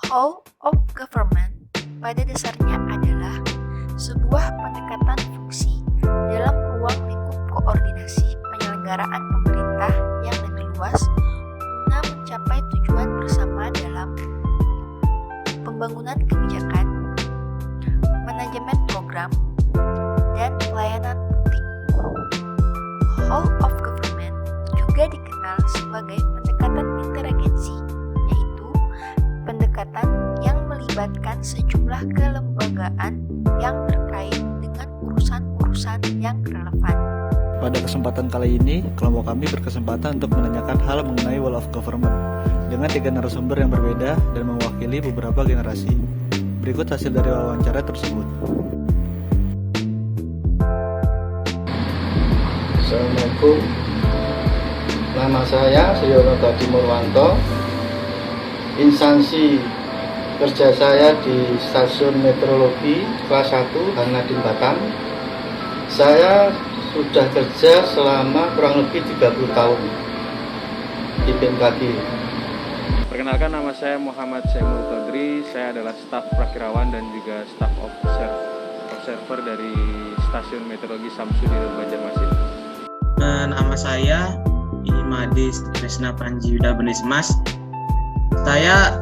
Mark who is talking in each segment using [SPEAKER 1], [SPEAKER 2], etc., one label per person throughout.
[SPEAKER 1] Whole of government pada dasarnya adalah sebuah pendekatan fungsi dalam ruang lingkup koordinasi penyelenggaraan pemerintah yang lebih luas guna mencapai tujuan bersama dalam pembangunan kebijakan, manajemen program, dan pelayanan publik. Whole of government juga dikenal sebagai pendekatan interagensi, yaitu pendekatan yang melibatkan sejumlah kelembagaan yang terkait dengan urusan-urusan yang relevan.
[SPEAKER 2] Pada kesempatan kali ini, kelompok kami berkesempatan untuk menanyakan hal mengenai whole of government dengan 3 narasumber yang berbeda dan mewakili beberapa generasi. Berikut hasil dari wawancara tersebut.
[SPEAKER 3] Assalamualaikum. Nama saya Suyono Badi Murwanto. Instansi kerja saya di Stasiun Meteorologi kelas 1 Hangadin Batam. Saya sudah kerja selama kurang lebih 30 tahun di BMKG.
[SPEAKER 4] Perkenalkan, nama saya Muhammad Saimul Todri. Saya adalah staf prakirawan dan juga staf observer dari Stasiun Meteorologi Samsudinur Banjarmasin.
[SPEAKER 5] Nama saya Imadi Trisna Panjiwida Benismas. Saya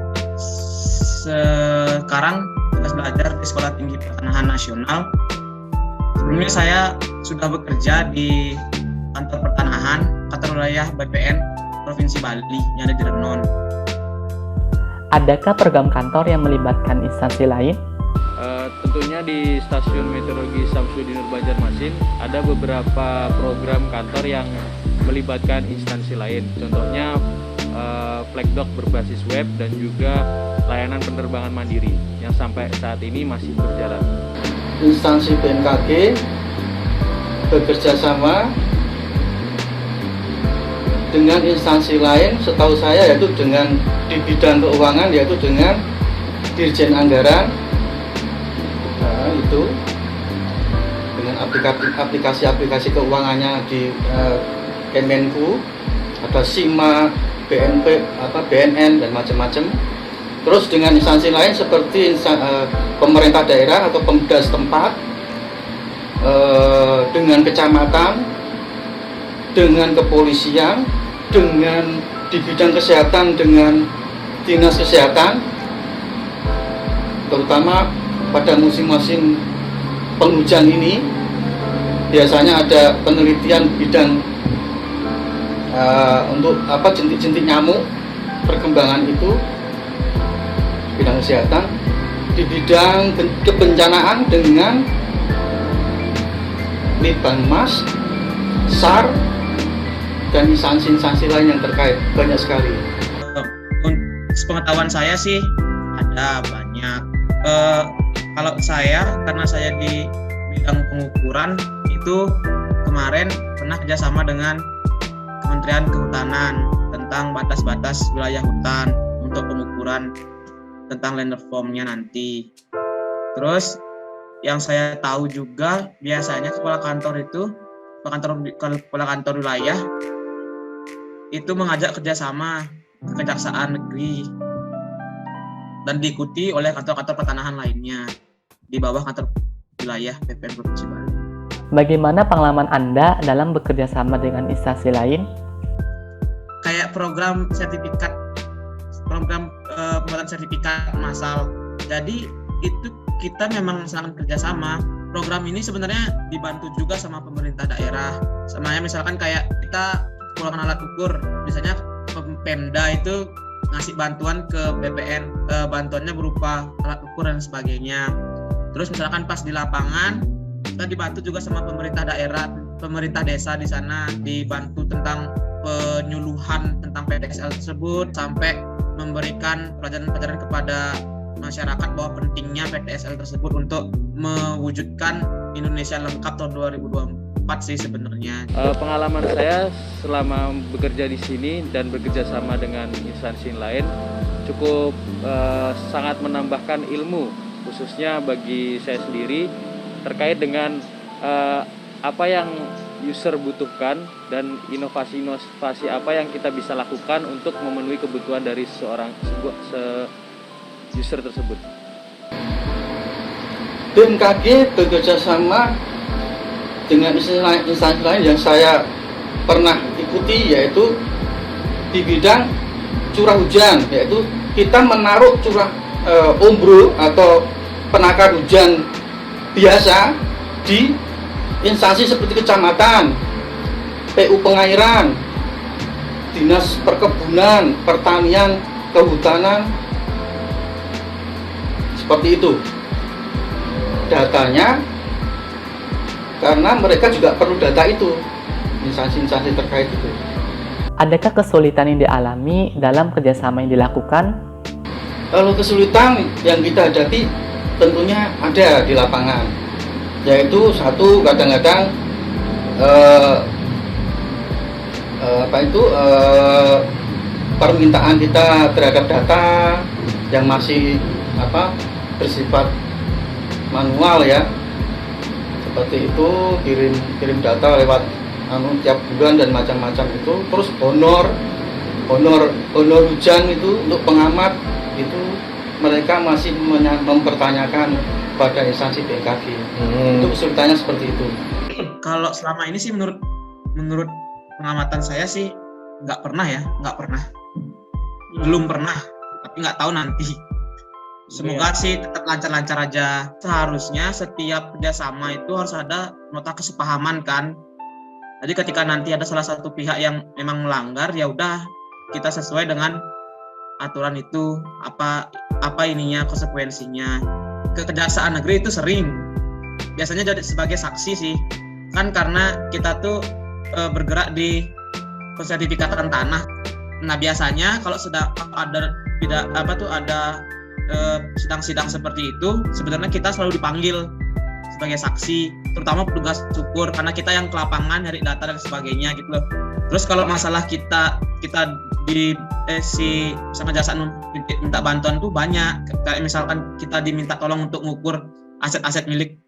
[SPEAKER 5] sekarang tugas belajar di Sekolah Tinggi Pertanahan Nasional. Sebelumnya saya sudah bekerja di kantor pertanahan, kantor wilayah BPN Provinsi Bali yang ada di Renon.
[SPEAKER 6] Adakah program kantor yang melibatkan instansi lain?
[SPEAKER 4] Tentunya di Stasiun Meteorologi Samsudinur Banjarmasin ada beberapa program kantor yang melibatkan instansi lain. Contohnya Flagdoc berbasis web dan juga layanan penerbangan mandiri yang sampai saat ini masih berjalan.
[SPEAKER 3] Instansi BMKG bekerja sama dengan instansi lain, setahu saya, yaitu dengan di bidang keuangan, yaitu dengan Dirjen Anggaran. Nah, itu dengan aplikasi keuangannya di Kemenku, ada SIMA, BNP, BNN dan macam-macam. Terus dengan instansi lain seperti pemerintah daerah atau Pemda setempat, dengan kecamatan, dengan kepolisian, dengan di bidang kesehatan dengan dinas kesehatan, terutama pada musim-musim penghujan ini biasanya ada penelitian bidang untuk jentik-jentik nyamuk, perkembangan itu bidang kesehatan. Di bidang kebencanaan dengan Litbangmas, SAR, dan instansi-instansi lain yang terkait, banyak sekali.
[SPEAKER 5] Sepengetahuan saya sih ada banyak. Kalau saya, karena saya di bidang pengukuran, itu kemarin pernah kerjasama dengan Kementerian Kehutanan tentang batas-batas wilayah hutan untuk pengukuran tentang land reform-nya nanti. Terus yang saya tahu juga biasanya kepala kantor wilayah itu mengajak kerjasama ke Kejaksaan Negeri dan diikuti oleh kantor-kantor pertanahan lainnya di bawah kantor wilayah BPN Provinsi Bali.
[SPEAKER 6] Bagaimana pengalaman Anda dalam bekerja sama dengan instansi lain?
[SPEAKER 5] Kayak program pembuatan sertifikat massal. Jadi itu kita memang sangat kerjasama. Program ini sebenarnya dibantu juga sama pemerintah daerah. Sama misalkan kayak kita menggunakan alat ukur, misalnya Pemda itu ngasih bantuan ke BPN, bantuannya berupa alat ukur dan sebagainya. Terus misalkan pas di lapangan kita dibantu juga sama pemerintah daerah, pemerintah desa di sana dibantu tentang penyuluhan tentang PTSL tersebut, sampai memberikan pelajaran-pelajaran kepada masyarakat bahwa pentingnya PTSL tersebut untuk mewujudkan Indonesia lengkap tahun 2024 sih sebenarnya.
[SPEAKER 4] Pengalaman saya selama bekerja di sini dan bekerja sama dengan instansi lain cukup sangat menambahkan ilmu, khususnya bagi saya sendiri terkait dengan apa yang user butuhkan dan inovasi-inovasi apa yang kita bisa lakukan untuk memenuhi kebutuhan dari user tersebut?
[SPEAKER 3] BMKG bekerjasama dengan instansi lain yang saya pernah ikuti, yaitu di bidang curah hujan, yaitu kita menaruh curah ombro atau penakar hujan biasa di instansi seperti kecamatan, PU pengairan, dinas perkebunan, pertanian, kehutanan, seperti itu. Datanya, karena mereka juga perlu data itu, instansi-instansi terkait itu.
[SPEAKER 6] Adakah kesulitan yang dialami dalam kerjasama yang dilakukan?
[SPEAKER 3] Kalau kesulitan yang kita hadapi tentunya ada di lapangan, yaitu satu, kadang-kadang permintaan kita terhadap data yang masih bersifat manual ya, seperti itu, kirim data lewat tiap bulan dan macam-macam itu. Terus honor hujan itu untuk pengamat itu mereka masih mempertanyakan pada instansi BMKG. Itu kesulitannya seperti itu.
[SPEAKER 5] Kalau selama ini sih menurut pengamatan saya sih nggak pernah, belum pernah, tapi nggak tahu nanti. Semoga sih tetap lancar-lancar aja. Seharusnya setiap kerjasama itu harus ada nota kesepahaman kan. Jadi ketika nanti ada salah satu pihak yang memang melanggar, ya udah kita sesuai dengan aturan itu, apa ininya, konsekuensinya. Kejaksaan negeri itu sering biasanya jadi sebagai saksi sih kan, karena kita tuh bergerak di pensertifikatan tanah. Nah biasanya kalau sudah ada sidang-sidang seperti itu, sebenarnya kita selalu dipanggil sebagai saksi, terutama petugas syukur, karena kita yang ke lapangan nyari data dan sebagainya gitu loh. Terus kalau masalah kita sama jasaan minta bantuan tuh banyak. Kayak misalkan kita diminta tolong untuk mengukur aset-aset milik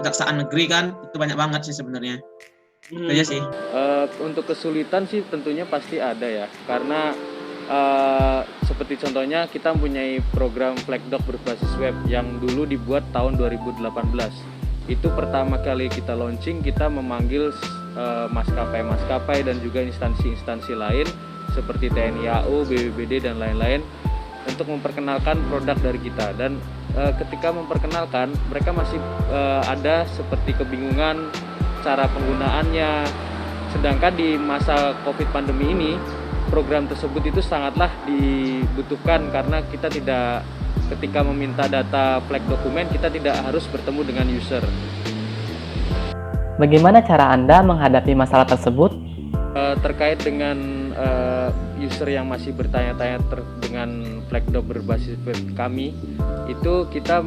[SPEAKER 5] kejaksaan negeri kan, itu banyak banget sih sebenarnya. Itu aja sih.
[SPEAKER 4] Untuk kesulitan sih tentunya pasti ada ya, karena seperti contohnya kita mempunyai program Flagdoc berbasis web yang dulu dibuat tahun 2018. Itu pertama kali kita launching, kita memanggil maskapai-maskapai dan juga instansi-instansi lain seperti TNI AU, BPBD dan lain-lain untuk memperkenalkan produk dari kita. Dan ketika memperkenalkan, mereka masih ada seperti kebingungan cara penggunaannya. Sedangkan di masa COVID pandemi ini, program tersebut itu sangatlah dibutuhkan karena kita tidak, ketika meminta data flag dokumen, kita tidak harus bertemu dengan user.
[SPEAKER 6] Bagaimana cara Anda menghadapi masalah tersebut?
[SPEAKER 4] Terkait dengan user yang masih bertanya-tanya dengan Flagdoc berbasis web kami, itu kita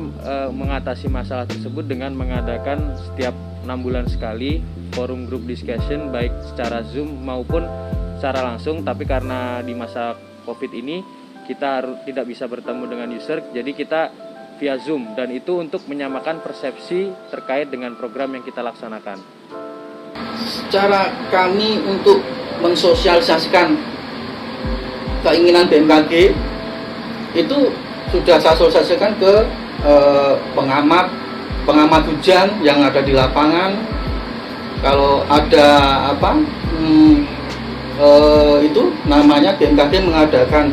[SPEAKER 4] mengatasi masalah tersebut dengan mengadakan setiap 6 bulan sekali forum group discussion, baik secara Zoom maupun secara langsung. Tapi karena di masa COVID ini kita tidak bisa bertemu dengan user, jadi kita via Zoom, dan itu untuk menyamakan persepsi terkait dengan program yang kita laksanakan.
[SPEAKER 3] Cara kami untuk mensosialisasikan keinginan BMKG itu sudah saya sosialisasikan ke pengamat hujan yang ada di lapangan. Kalau ada itu namanya BMKG mengadakan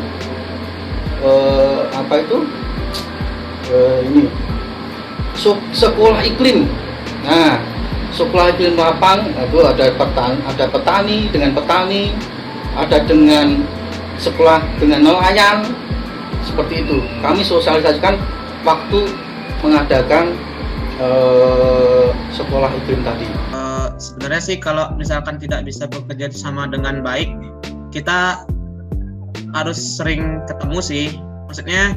[SPEAKER 3] sekolah iklim. Nah, sekolah iklim lapang itu ada petani dengan petani, ada dengan sekolah dengan nelayan, seperti itu. Kami sosialisasikan waktu mengadakan sekolah iklim tadi.
[SPEAKER 5] Sebenarnya sih kalau misalkan tidak bisa bekerja sama dengan baik, kita harus sering ketemu sih. Maksudnya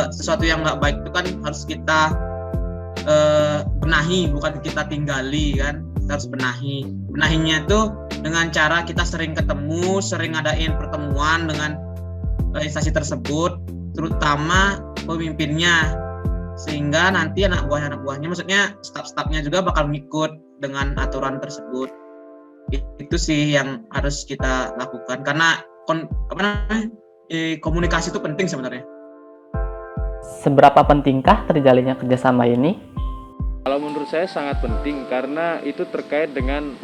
[SPEAKER 5] sesuatu yang nggak baik itu kan harus kita benahi, bukan kita tinggali kan. Kita harus benahinya itu dengan cara kita sering ketemu, sering ngadain pertemuan dengan instansi tersebut, terutama pemimpinnya, sehingga nanti anak buahnya, maksudnya staf-stafnya juga bakal ngikut dengan aturan tersebut. Itu sih yang harus kita lakukan, karena komunikasi itu penting sebenarnya.
[SPEAKER 6] Seberapa pentingkah terjalinnya kerjasama ini?
[SPEAKER 4] Kalau menurut saya sangat penting karena itu terkait dengan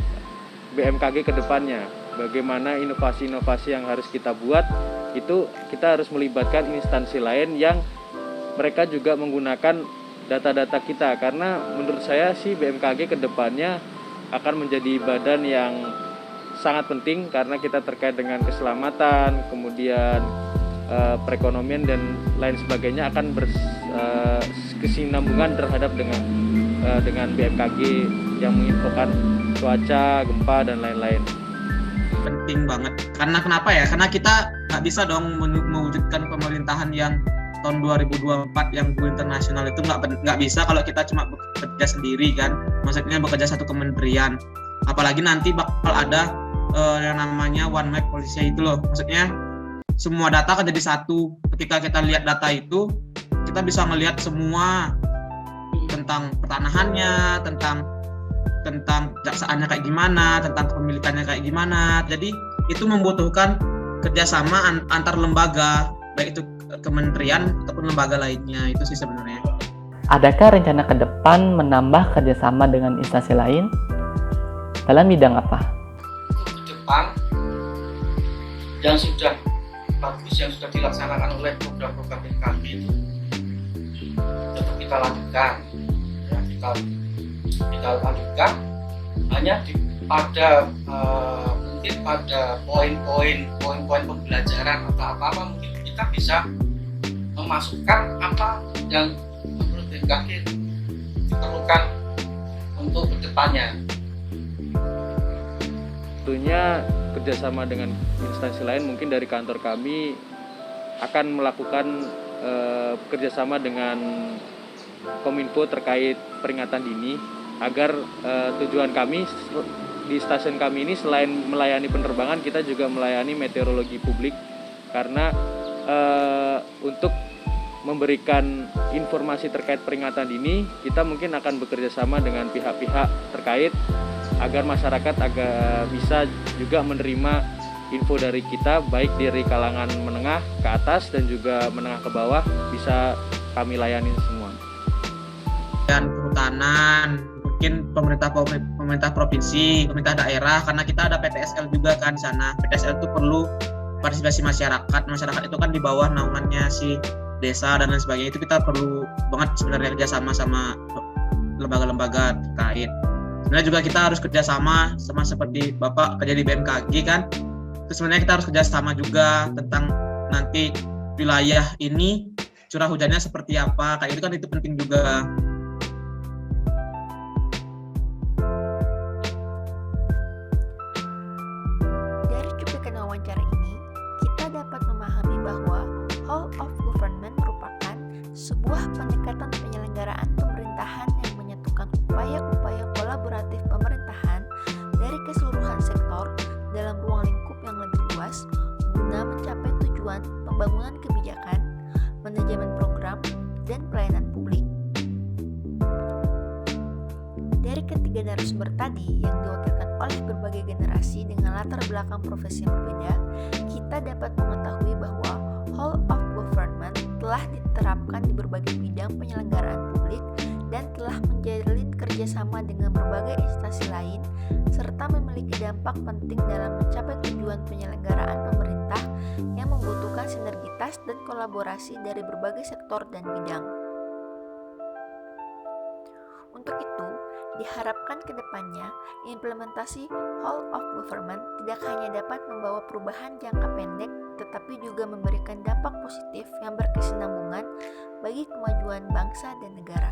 [SPEAKER 4] BMKG ke depannya. Bagaimana inovasi-inovasi yang harus kita buat, itu kita harus melibatkan instansi lain yang mereka juga menggunakan data-data kita. Karena menurut saya sih BMKG ke depannya akan menjadi badan yang sangat penting karena kita terkait dengan keselamatan, kemudian perekonomian dan lain sebagainya akan berkesinambungan terhadap dengan BMKG yang menginfokan cuaca, gempa dan lain-lain.
[SPEAKER 5] Penting banget. Karena kenapa ya? Karena kita nggak bisa dong mewujudkan pemerintahan yang tahun 2024 yang go internasional itu nggak bisa kalau kita cuma bekerja sendiri kan. Maksudnya bekerja satu kementerian. Apalagi nanti bakal ada yang namanya one map policy itu loh. Maksudnya semua data akan jadi satu. Ketika kita lihat data itu, kita bisa melihat semua tentang pertanahannya, tentang jaksaannya kayak gimana, tentang kepemilikannya kayak gimana. Jadi itu membutuhkan kerjasama antar lembaga, baik itu kementerian ataupun lembaga lainnya. Itu sih sebenarnya.
[SPEAKER 6] Adakah rencana ke depan menambah kerjasama dengan instansi lain? Dalam bidang apa?
[SPEAKER 3] Untuk ke depan yang sudah bagus, yang sudah dilaksanakan oleh program-program BMKG itu tetap kita lakukan, ya, kita lanjutkan. Hanya pada mungkin pada poin-poin pembelajaran atau apa mungkin kita bisa memasukkan apa yang menurut BMKG diperlukan untuk kedepannya.
[SPEAKER 4] Tentunya kerjasama dengan instansi lain, mungkin dari kantor kami akan melakukan kerjasama dengan Kominfo terkait peringatan dini agar tujuan kami di stasiun kami ini selain melayani penerbangan, kita juga melayani meteorologi publik karena untuk memberikan informasi terkait peringatan dini kita mungkin akan bekerja sama dengan pihak-pihak terkait agar masyarakat bisa juga menerima info dari kita baik dari kalangan menengah ke atas dan juga menengah ke bawah bisa kami layani semua.
[SPEAKER 5] Dan kehutanan, mungkin pemerintah provinsi, pemerintah daerah, karena kita ada PTSL juga kan di sana. PTSL itu perlu partisipasi masyarakat. Masyarakat itu kan di bawah naungannya si desa dan lain sebagainya. Itu kita perlu banget sebenarnya kerjasama sama lembaga-lembaga terkait. Sebenarnya juga kita harus kerjasama sama seperti Bapak kerja di BMKG kan. Terus sebenarnya kita harus kerjasama juga tentang nanti wilayah ini curah hujannya seperti apa. Kayak itu kan itu penting juga.
[SPEAKER 1] Dari cuplikan wawancara ini, kita dapat memahami bahwa whole of government merupakan sebuah pendekatan penyelenggaraan pemerintahan yang menyatukan upaya-upaya kolaboratif pemerintahan dari keseluruhan sektor dalam ruang lingkup yang lebih luas guna mencapai tujuan pembangunan kebijakan, manajemen program, dan pelayanan publik. Dari ketiga narasumber tadi yang diwakilkan oleh berbagai generasi dengan latar belakang profesi yang berbeda, kita dapat mengetahui bahwa whole of government telah diterapkan di berbagai bidang penyelenggaraan publik dan telah menjalin kerjasama dengan berbagai instansi lain serta memiliki dampak penting dalam mencapai tujuan penyelenggaraan pemerintah yang membutuhkan sinergitas dan kolaborasi dari berbagai sektor dan bidang. Untuk itu, diharapkan ke depannya implementasi whole of government tidak hanya dapat membawa perubahan jangka pendek tetapi juga memberikan dampak positif yang berkesinambungan bagi kemajuan bangsa dan negara.